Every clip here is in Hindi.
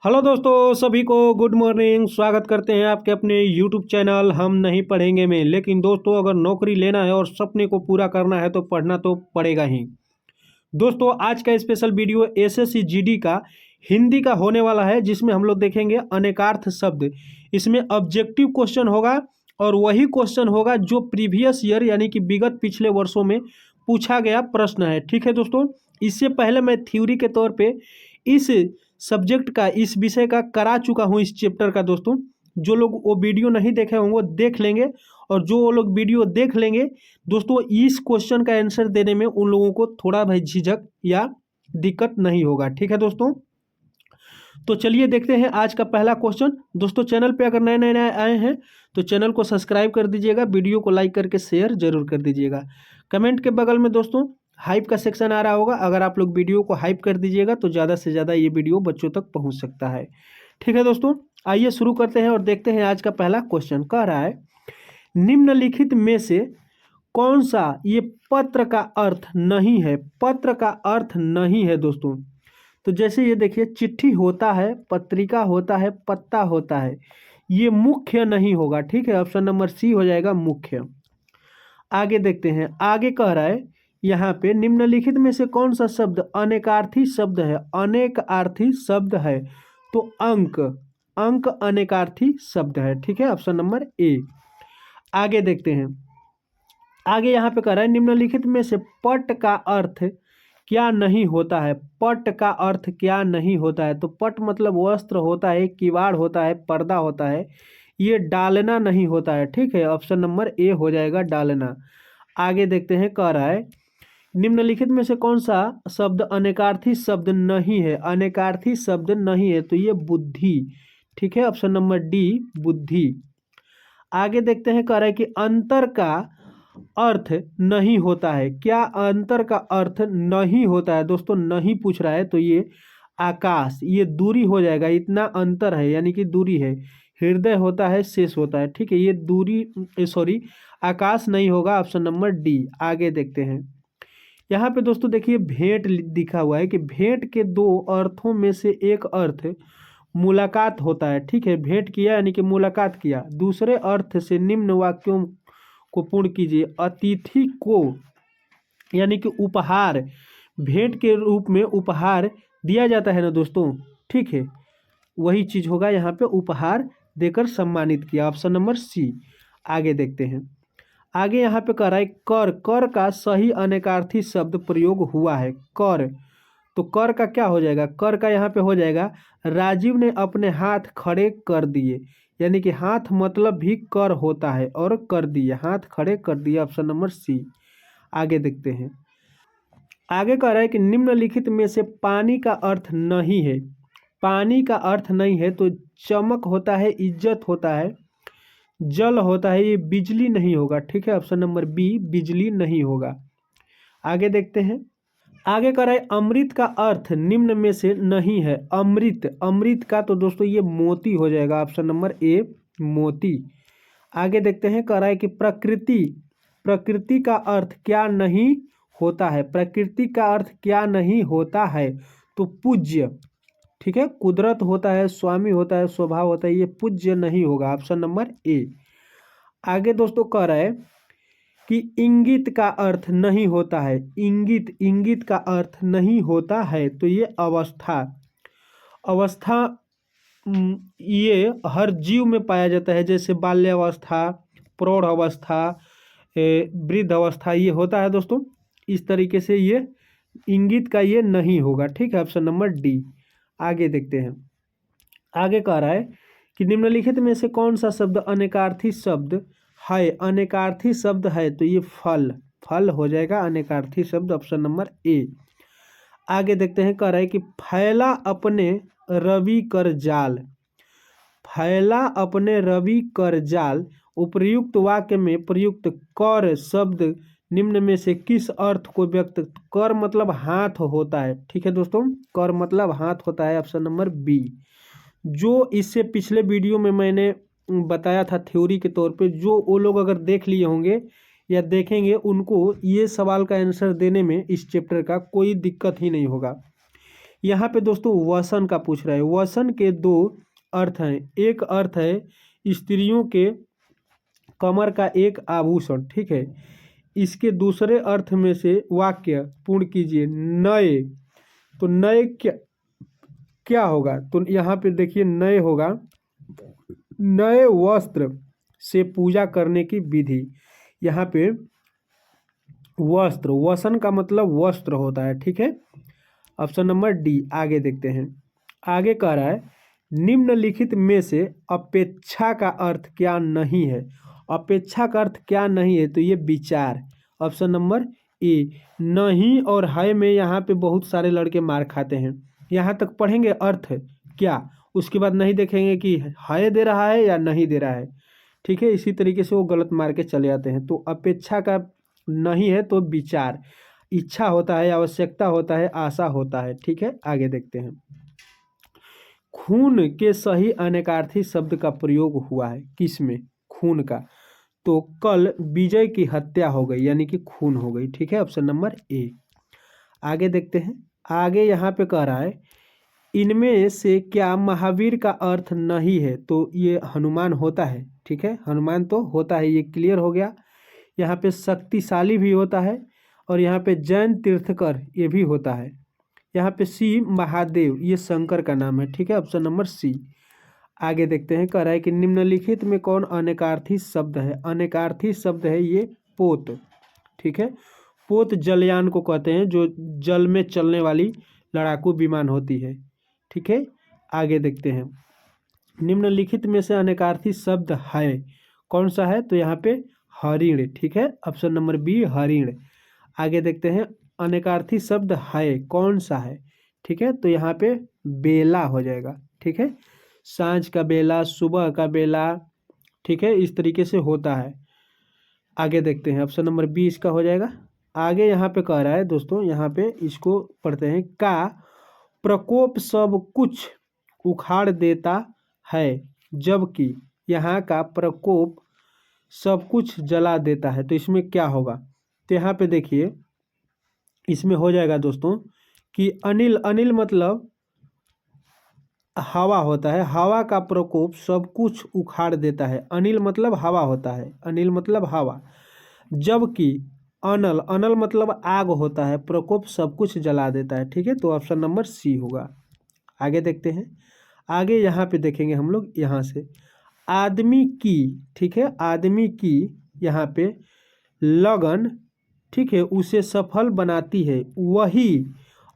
हेलो दोस्तों, सभी को गुड मॉर्निंग। स्वागत करते हैं आपके अपने यूट्यूब चैनल हम नहीं पढ़ेंगे में। लेकिन दोस्तों, अगर नौकरी लेना है और सपने को पूरा करना है तो पढ़ना तो पड़ेगा ही। दोस्तों, आज का स्पेशल वीडियो एसएससी जीडी का हिंदी का होने वाला है, जिसमें हम लोग देखेंगे अनेकार्थ शब्द। इसमें ऑब्जेक्टिव क्वेश्चन होगा और वही क्वेश्चन होगा जो प्रीवियस ईयर यानी कि विगत पिछले वर्षों में पूछा गया प्रश्न है। ठीक है दोस्तों, इससे पहले मैं थ्योरी के तौर पे इस सब्जेक्ट का, इस विषय का करा चुका हूँ, इस चैप्टर का। दोस्तों, जो लोग वो वीडियो नहीं देखे होंगे वो देख लेंगे, और जो वो लोग वीडियो देख लेंगे दोस्तों, इस क्वेश्चन का आंसर देने में उन लोगों को थोड़ा भाई झिझक या दिक्कत नहीं होगा। ठीक है दोस्तों, तो चलिए देखते हैं आज का पहला क्वेश्चन। दोस्तों, चैनल पे अगर नए नए आए हैं तो चैनल को सब्सक्राइब कर दीजिएगा, वीडियो को लाइक करके शेयर जरूर कर दीजिएगा। कमेंट के बगल में दोस्तों हाइप का सेक्शन आ रहा होगा, अगर आप लोग वीडियो को हाइप कर दीजिएगा तो ज़्यादा से ज़्यादा ये वीडियो बच्चों तक पहुँच सकता है। ठीक है दोस्तों, आइए शुरू करते हैं और देखते हैं आज का पहला क्वेश्चन। कह रहा है, निम्नलिखित में से कौन सा ये पत्र का अर्थ नहीं है। पत्र का अर्थ नहीं है दोस्तों। तो जैसे ये देखिए, चिट्ठी होता है, पत्रिका होता है, पत्ता होता है, ये मुख्य नहीं होगा। ठीक है, ऑप्शन नंबर सी हो जाएगा मुख्य। आगे देखते हैं, आगे कह रहा है यहाँ पे, निम्नलिखित में से कौन सा शब्द अनेकार्थी शब्द है। अनेकार्थी शब्द है तो अंक, अंक अनेकार्थी शब्द है। ठीक है, ऑप्शन नंबर ए। आगे देखते हैं, आगे यहाँ पे कह रहा है, निम्नलिखित में से पट का अर्थ क्या नहीं होता है। पट का अर्थ क्या नहीं होता है। तो पट मतलब वस्त्र होता है, किवाड़ होता है, पर्दा होता है, ये डालना नहीं होता है। ठीक है, ऑप्शन नंबर ए हो जाएगा डालना। आगे देखते हैं, कह रहा है, निम्नलिखित में से कौन सा शब्द अनेकार्थी शब्द नहीं है। अनेकार्थी शब्द नहीं है तो ये बुद्धि। ठीक है, ऑप्शन नंबर डी बुद्धि। आगे देखते हैं, कह रहा है कि अंतर का अर्थ नहीं होता है। क्या अंतर का अर्थ नहीं होता है। दोस्तों, नहीं पूछ रहा है तो ये आकाश, ये दूरी हो जाएगा। इतना अंतर है यानी कि दूरी है। हृदय होता है, शेष होता है। ठीक है, ये दूरी सॉरी आकाश नहीं होगा, ऑप्शन नंबर डी। आगे देखते हैं, यहाँ पे दोस्तों देखिए, भेंट दिखा हुआ है कि भेंट के दो अर्थों में से एक अर्थ मुलाकात होता है। ठीक है, भेंट किया यानी कि मुलाकात किया। दूसरे अर्थ से निम्न वाक्यों को पूर्ण कीजिए। अतिथि को यानी कि उपहार, भेंट के रूप में उपहार दिया जाता है ना दोस्तों। ठीक है, वही चीज होगा, यहाँ पे उपहार देकर सम्मानित किया, ऑप्शन नंबर सी। आगे देखते हैं, आगे यहाँ पे कह रहा है, कर, कर का सही अनेकार्थी शब्द प्रयोग हुआ है। कर, तो कर का क्या हो जाएगा। कर का यहाँ पे हो जाएगा, राजीव ने अपने हाथ खड़े कर दिए। यानी कि हाथ मतलब भी कर होता है, और कर दिए, हाथ खड़े कर दिए, ऑप्शन नंबर सी। आगे देखते हैं, आगे कह रहा है कि निम्नलिखित में से पानी का अर्थ नहीं है। पानी का अर्थ नहीं है तो चमक होता है, इज्जत होता है, जल होता है, ये बिजली नहीं होगा। ठीक है, ऑप्शन नंबर बी बिजली नहीं होगा। आगे देखते हैं, आगे कह रहा है, अमृत का अर्थ निम्न में से नहीं है। अमृत, अमृत का तो दोस्तों ये मोती हो जाएगा, ऑप्शन नंबर ए मोती। आगे देखते हैं, कह रहा है कि प्रकृति, प्रकृति का अर्थ क्या नहीं होता है। प्रकृति का अर्थ क्या नहीं होता है। तो पूज्य। ठीक है, कुदरत होता है, स्वामी होता है, स्वभाव होता है, ये पूज्य नहीं होगा, ऑप्शन नंबर ए। आगे दोस्तों कह रहा है कि इंगित का अर्थ नहीं होता है। इंगित, इंगित का अर्थ नहीं होता है तो ये अवस्था, अवस्था ये हर जीव में पाया जाता है, जैसे बाल्यावस्था, प्रौढ़ अवस्था, वृद्ध अवस्था, ये होता है दोस्तों। इस तरीके से ये इंगित का ये नहीं होगा। ठीक है, ऑप्शन नंबर डी। आगे देखते हैं, आगे कह रहा है कि निम्नलिखित में से कौन सा शब्द अनेकार्थी शब्द है। अनेकार्थी शब्द है तो ये फल, फल हो जाएगा अनेकार्थी शब्द, ऑप्शन नंबर ए। आगे देखते हैं, कह रहा है कि फैला अपने रवि कर जाल। फैला अपने रवि कर जाल, उपर्युक्त वाक्य में प्रयुक्त कर शब्द निम्न में से किस अर्थ को व्यक्त। कर मतलब हाथ होता है। ठीक है दोस्तों, कर मतलब हाथ होता है, ऑप्शन नंबर बी। जो इससे पिछले वीडियो में मैंने बताया था थ्योरी के तौर पे, जो वो लोग अगर देख लिए होंगे या देखेंगे, उनको ये सवाल का आंसर देने में इस चैप्टर का कोई दिक्कत ही नहीं होगा। यहाँ पे दोस्तों वसन का पूछ रहा है। वसन के दो अर्थ हैं। एक अर्थ है स्त्रियों के कमर का एक आभूषण, ठीक है। इसके दूसरे अर्थ में से वाक्य पूर्ण कीजिए। नए, तो नए क्या क्या होगा? तो यहाँ पे देखिए नए होगा नए वस्त्र से पूजा करने की विधि। यहाँ पे वस्त्र, वसन का मतलब वस्त्र होता है, ठीक है। Option number D. आगे देखते हैं। आगे कह रहा है निम्नलिखित में से अपेक्षा का अर्थ क्या नहीं है। अपेक्षा का अर्थ क्या नहीं है? तो ये विचार। Option number A. नहीं और है में यहाँ पे बहुत सारे लड़के मार खाते हैं। यहाँ तक पढ़ेंगे अर्थ क्या, उसके बाद नहीं देखेंगे कि है दे रहा है या नहीं दे रहा है, ठीक है। इसी तरीके से वो गलत मार के चले जाते हैं। तो अपेक्षा का नहीं है तो विचार, इच्छा होता है, आवश्यकता होता है, आशा होता है, ठीक है। आगे देखते हैं। खून के सही अनेकार्थी शब्द का प्रयोग हुआ है किसमें? खून का। तो कल विजय की हत्या हो गई, यानी कि खून हो गई, ठीक है। Option number A. आगे देखते हैं। आगे यहाँ पे कह रहा है इनमें से क्या महावीर का अर्थ नहीं है? तो ये हनुमान होता है, ठीक है। हनुमान तो होता है, ये क्लियर हो गया। यहाँ पे शक्तिशाली भी होता है और यहाँ पे जैन तीर्थकर ये भी होता है। यहाँ पे सी महादेव, ये शंकर का नाम है, ठीक है। Option number C. आगे देखते हैं। कह रहा है कि निम्नलिखित में कौन अनेकार्थी शब्द है? अनेकार्थी शब्द है ये पोत, ठीक है। पोत जलयान को कहते हैं, जो जल में चलने वाली लड़ाकू विमान होती है, ठीक है। आगे देखते हैं। निम्नलिखित में से अनेकार्थी शब्द है, कौन सा है? तो यहाँ पे हरिण, ठीक है। ऑप्शन नंबर बी हरिण। आगे देखते हैं। अनेकार्थी शब्द है, कौन सा है? ठीक है, तो यहाँ पे बेला हो जाएगा, ठीक है। सांझ का बेला, सुबह का बेला, ठीक है, इस तरीके से होता है। आगे देखते हैं। ऑप्शन नंबर बी इसका हो जाएगा। आगे यहाँ पे कह रहा है दोस्तों, यहाँ पे इसको पढ़ते हैं। का प्रकोप सब कुछ उखाड़ देता है, जबकि यहाँ का प्रकोप सब कुछ जला देता है। तो इसमें क्या होगा? तो यहाँ पे देखिए, इसमें हो जाएगा दोस्तों कि अनिल, अनिल मतलब हवा होता है। हवा का प्रकोप सब कुछ उखाड़ देता है। अनिल मतलब हवा होता है, अनिल मतलब हवा। जबकि अनल, अनल मतलब आग होता है। प्रकोप सब कुछ जला देता है, ठीक है। तो ऑप्शन नंबर सी होगा। आगे देखते हैं। आगे यहाँ पे देखेंगे हम लोग, यहाँ से आदमी की, ठीक है, आदमी की यहाँ पे लगन, ठीक है, उसे सफल बनाती है, वही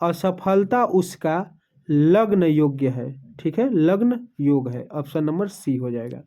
असफलता उसका लग्न योग्य है, ठीक है, लग्न योग है। ऑप्शन नंबर सी हो जाएगा।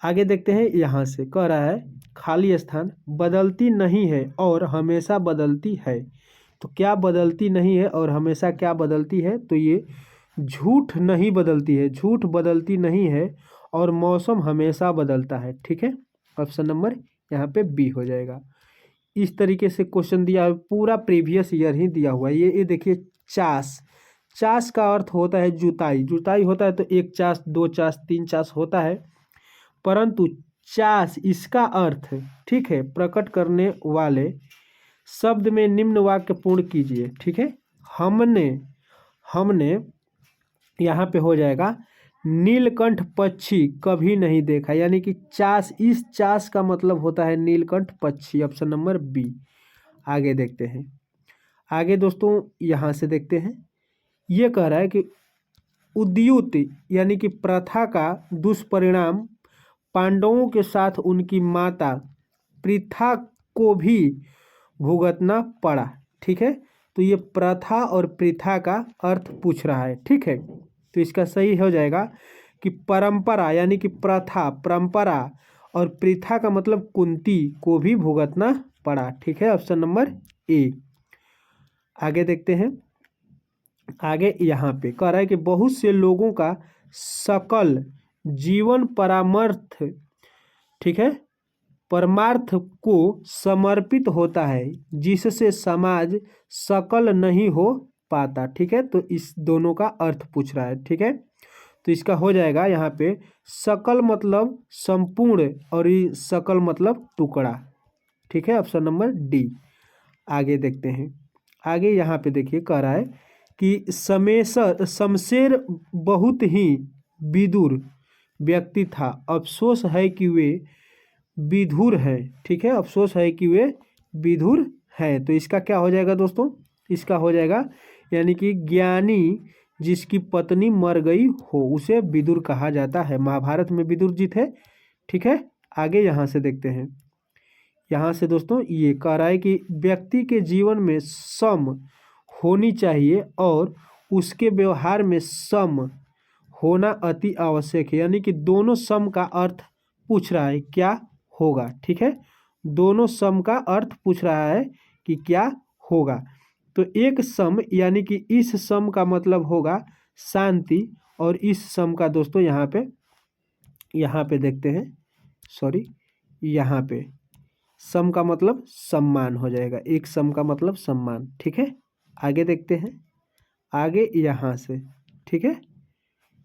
आगे देखते हैं। यहाँ से कह रहा है खाली स्थान बदलती नहीं है और हमेशा बदलती है। तो क्या बदलती नहीं है और हमेशा क्या बदलती है? तो ये झूठ नहीं बदलती है, झूठ बदलती नहीं है और मौसम हमेशा बदलता है, ठीक है। ऑप्शन नंबर यहाँ पे बी हो जाएगा। इस तरीके से क्वेश्चन दिया है, पूरा प्रीवियस ईयर ही दिया हुआ है। ये देखिए चास, चास का अर्थ होता है जुताई, जुताई होता है तो एक चास, दो चास, तीन चास होता है, परंतु चास इसका अर्थ, ठीक है, प्रकट करने वाले शब्द में निम्न वाक्य पूर्ण कीजिए, ठीक है। हमने, हमने यहाँ पे हो जाएगा नीलकंठ पक्षी कभी नहीं देखा, यानी कि चास, इस चास का मतलब होता है नीलकंठ पक्षी। Option number B. आगे देखते हैं। आगे दोस्तों यहाँ से देखते हैं। ये कह रहा है कि उद्युत यानी कि प्रथा का दुष्परिणाम पांडवों के साथ उनकी माता पृथा को भी भुगतना पड़ा, ठीक है। तो ये प्रथा और पृथा का अर्थ पूछ रहा है, ठीक है। तो इसका सही हो जाएगा कि परंपरा, यानी कि प्रथा, परंपरा, और पृथा का मतलब कुंती को भी भुगतना पड़ा, ठीक है। Option number A. आगे देखते हैं। आगे यहाँ पे कह रहा है कि बहुत से लोगों का सकल जीवन परामर्थ, ठीक है, परमार्थ को समर्पित होता है, जिससे समाज सकल नहीं हो पाता, ठीक है। तो इस दोनों का अर्थ पूछ रहा है, ठीक है। तो इसका हो जाएगा यहाँ पे सकल मतलब संपूर्ण और ये सकल मतलब टुकड़ा, ठीक है। Option number D. आगे देखते हैं। आगे यहाँ पे देखिए कह रहा है कि शमशेर बहुत ही विदुर व्यक्ति था, अफसोस है कि वे विधुर है। ठीक है, अफसोस है कि वे विधुर है। तो इसका क्या हो जाएगा दोस्तों, इसका हो जाएगा यानी कि ज्ञानी जिसकी पत्नी मर गई हो उसे विदुर कहा जाता है। महाभारत में विदुर जी थे। ठीक है, आगे यहाँ से देखते हैं। यहाँ से दोस्तों ये कह रहा है कि व्यक्ति के जीवन में सम होनी चाहिए और उसके व्यवहार में सम होना अति आवश्यक है। यानी कि दोनों सम का अर्थ पूछ रहा है क्या होगा। ठीक है, दोनों सम का अर्थ पूछ रहा है कि क्या होगा। तो एक सम यानी कि इस सम का मतलब होगा शांति, और इस सम का दोस्तों यहाँ पे देखते हैं, सॉरी, यहाँ पे सम का मतलब सम्मान हो जाएगा। एक सम का मतलब सम्मान। ठीक है, आगे देखते हैं, आगे यहाँ से। ठीक है,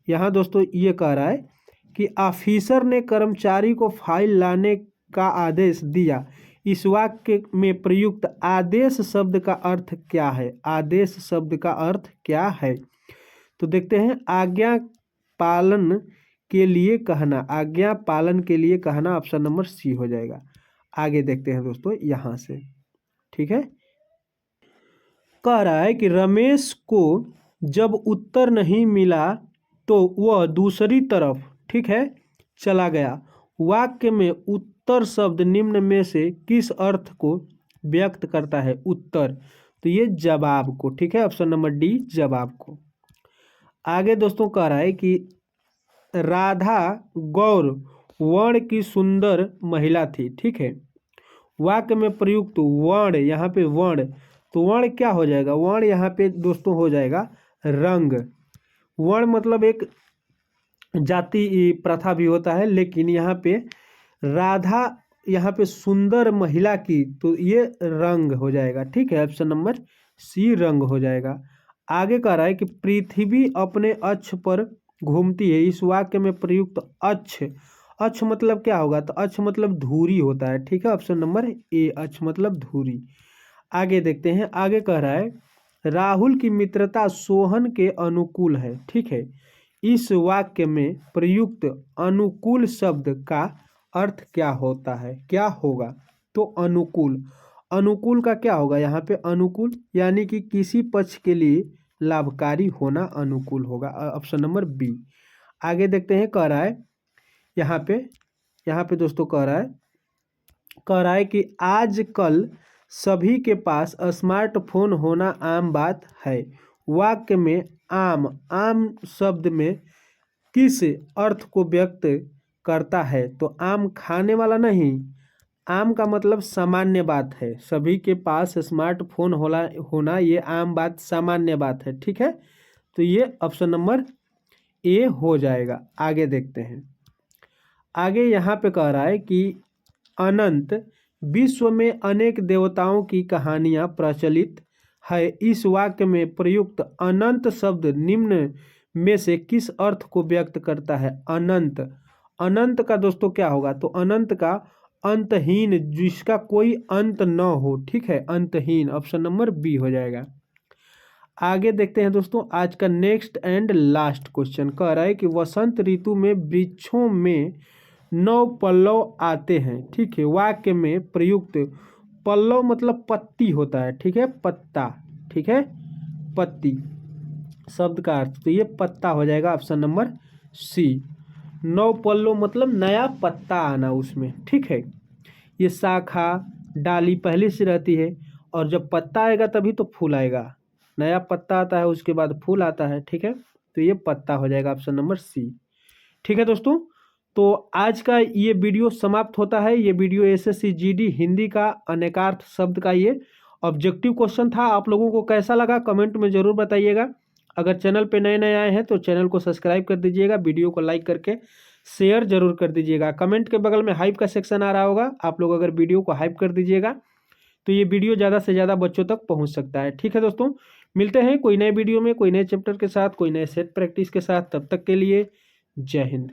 यहाँ दोस्तों ये कह रहा है कि ऑफिसर ने कर्मचारी को फाइल लाने का आदेश दिया। इस वाक्य में प्रयुक्त आदेश शब्द का अर्थ क्या है? आदेश शब्द का अर्थ क्या है? तो देखते हैं, आज्ञा पालन के लिए कहना, आज्ञा पालन के लिए कहना, ऑप्शन नंबर सी हो जाएगा। आगे देखते हैं दोस्तों यहाँ से। ठीक है, कह रहा है कि रमेश को जब उत्तर नहीं मिला तो वह दूसरी तरफ, ठीक है, चला गया। वाक्य में उत्तर शब्द निम्न में से किस अर्थ को व्यक्त करता है? उत्तर, तो ये जवाब को। ठीक है, ऑप्शन नंबर डी जवाब को। आगे दोस्तों कह रहा है कि राधा गौर वर्ण की सुंदर महिला थी। ठीक है, वाक्य में प्रयुक्त वर्ण, यहाँ पे वर्ण, तो वर्ण क्या हो जाएगा? वर्ण यहाँ पे दोस्तों हो जाएगा रंग। वर्ण मतलब एक जाति प्रथा भी होता है, लेकिन यहाँ पे राधा, यहाँ पे सुंदर महिला की, तो ये रंग हो जाएगा। ठीक है, ऑप्शन नंबर सी रंग हो जाएगा। आगे कह रहा है कि पृथ्वी अपने अक्ष पर घूमती है। इस वाक्य में प्रयुक्त अक्ष, अक्ष मतलब क्या होगा? तो अक्ष मतलब धुरी होता है। ठीक है, ऑप्शन नंबर ए अक्ष मतलब धुरी। आगे देखते हैं, आगे कह रहा है राहुल की मित्रता सोहन के अनुकूल है। ठीक है, इस वाक्य में प्रयुक्त अनुकूल शब्द का अर्थ क्या होता है, क्या होगा? तो अनुकूल, अनुकूल का क्या होगा यहाँ पे? अनुकूल यानी कि किसी पक्ष के लिए लाभकारी होना अनुकूल होगा, ऑप्शन नंबर बी। आगे देखते हैं, कह रहा है यहाँ पे दोस्तों कह रहा है कि आजकल सभी के पास स्मार्टफोन होना आम बात है। वाक्य में आम शब्द में किस अर्थ को व्यक्त करता है? तो आम खाने वाला नहीं, आम का मतलब सामान्य बात है। सभी के पास स्मार्टफोन होना ये आम बात, सामान्य बात है। ठीक है, तो ये ऑप्शन नंबर ए हो जाएगा। आगे देखते हैं, आगे यहाँ पे कह रहा है कि अनंत विश्व में अनेक देवताओं की कहानियाँ प्रचलित है। इस वाक्य में प्रयुक्त अनंत शब्द निम्न में से किस अर्थ को व्यक्त करता है? अनंत, अनंत का दोस्तों क्या होगा? तो अनंत का अंतहीन, जिसका कोई अंत न हो। ठीक है, अंतहीन, ऑप्शन नंबर बी हो जाएगा। आगे देखते हैं दोस्तों, आज का नेक्स्ट एंड लास्ट क्वेश्चन कह रहा है कि वसंत ऋतु में वृक्षों में 9 पल्लव आते हैं। ठीक है, वाक्य में प्रयुक्त पल्लव मतलब पत्ती होता है। ठीक है, पत्ता, ठीक है, पत्ती शब्द का अर्थ, तो ये पत्ता हो जाएगा, ऑप्शन नंबर सी। 9 पल्लव मतलब नया पत्ता आना उसमें। ठीक है, ये शाखा डाली पहले से रहती है, और जब पत्ता आएगा तभी तो फूल आएगा। नया पत्ता आता है, उसके बाद फूल आता है। ठीक है, तो ये पत्ता हो जाएगा, ऑप्शन नंबर सी। ठीक है दोस्तों, तो आज का ये वीडियो समाप्त होता है। ये वीडियो एसएससी जीडी हिंदी का अनेकार्थ शब्द का ये ऑब्जेक्टिव क्वेश्चन था। आप लोगों को कैसा लगा कमेंट में ज़रूर बताइएगा। अगर चैनल पे नए आए हैं तो चैनल को सब्सक्राइब कर दीजिएगा, वीडियो को लाइक करके शेयर जरूर कर दीजिएगा। कमेंट के बगल में हाइप का सेक्शन आ रहा होगा, आप लोग अगर वीडियो को हाइप कर दीजिएगा तो ये वीडियो ज़्यादा से ज़्यादा बच्चों तक पहुँच सकता है। ठीक है दोस्तों, मिलते हैं कोई नए वीडियो में, कोई नए चैप्टर के साथ, कोई नए सेट प्रैक्टिस के साथ। तब तक के लिए जय हिंद।